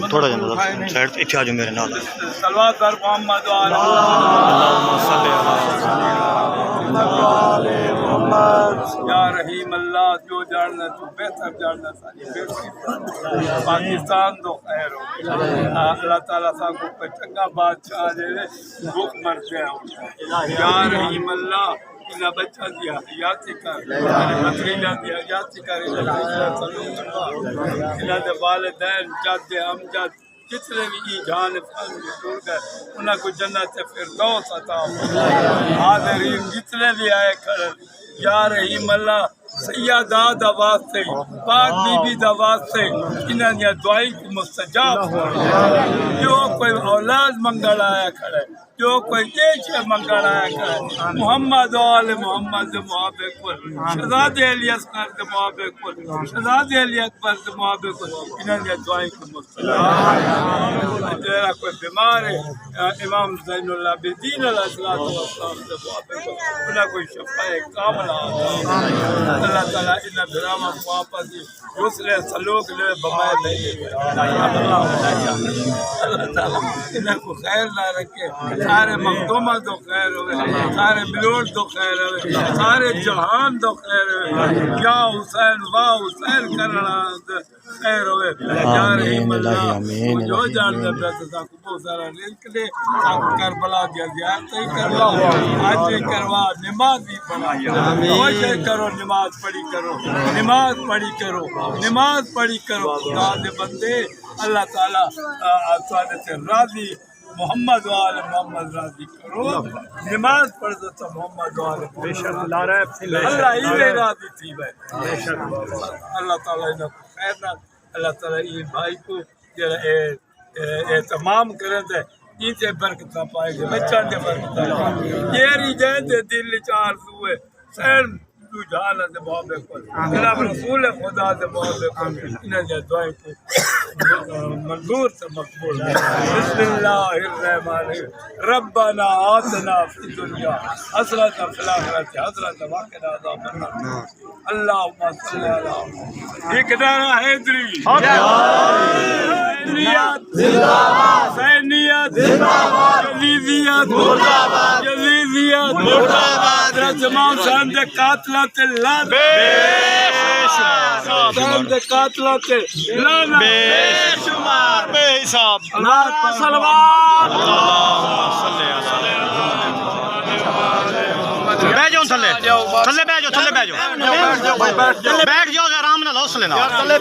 تھوڑا جانا سائڈ اتنے آ جاؤ میرے نال صلوات پر محمد یا رحیم اللہ جو جاننا تو بہتر جاننا ساری بہتری پاکستان تو خیر ہو اللہ تعالیٰ صاحب کو چنگا بادشاہ دے دکھ مرتے ہیں یا رحیم اللہ انہا بچہ دیا حیاتی کر مطریجہ دیا حیاتی کر انہا دے والدین جد امجد جتنے بھی ای جان فن ٹور گئے انہاں کو جنت فردوس عطا حاضرین جتنے بھی آئے کھڑے یا رحیم اللہ سیدہ دا واسطے پاک بی بی دا واسطے انہاں نے دعائی کو مستجاب جو کوئی اولاد منگل آیا کھڑے جو کوئی دیش منگل آیا کھڑے محمد آل محمد محابق شہزاد علی اصغر دے محابق شہزاد علی اکبر دے محابق انہاں نے دعائی کو مستجاب جیرا کوئی بیمار ہے امام زین اللہ بدین علیہ السلام دے محابق انہاں کوئی شفاء کاملہ اللہ تعالیٰ انہاں برامہ واپس دوسرے سلوک لے بمائے نہیں اللہ تعالیٰ انہاں کو خیر نہ رکھے سارے مخدومہ تو خیر ہوئے سارے ملوٹ تو خیر ہوئے سارے جہان تو خیر ہوئے یا حسین واہ حسین کرنا خیر ہوئے یا رحیم اللہ جو جانتے پیسے ساکو بہت سارا رزق دے ساکو کربلا دیا زیارت ہی کروا آج کروا نماز ہی پڑھا کوشش کرو نماز پڑھی کرو نماز پڑھی کرو نماز پڑھی کرو خدا دے بندے اللہ تعالیٰ آسوانے سے راضی محمد وآل محمد راضی کرو نماز پڑھ تو محمد وآل اللہ ہی میں راضی تھی بھائی اللہ تعالیٰ انہوں کو خیر نہ اللہ تعالیٰ یہ بھائی کو اہتمام کریں دے ان سے برکتہ پائے گے بچان دے برکتہ پائے گے یہ رجائیں دے دل چار سوئے سین تو جہانا دے محبت کو جناب رسول خدا دے محبت کو انہیں دے دعائیں کو منظور سے مقبول بسم اللہ الرحمن الرحیم ربنا آتنا فی الدنیا حسرت فی الآخرت حسرت وقنا عذاب النار اللہم صلی اللہ اقدار حیدری حسینیت حسینیت جلیزیت جلیزیت حضرت امام صاحب دے قاتلات اللہ صاحب دے قاتلات اللہ بے شمار بے حساب اللہ صلوات بیٹھ جاؤ تھلے تھلے بیٹھ جاؤ تھلے بیٹھ جاؤ بیٹھ جاؤ آرام نہ لو حوصلے نال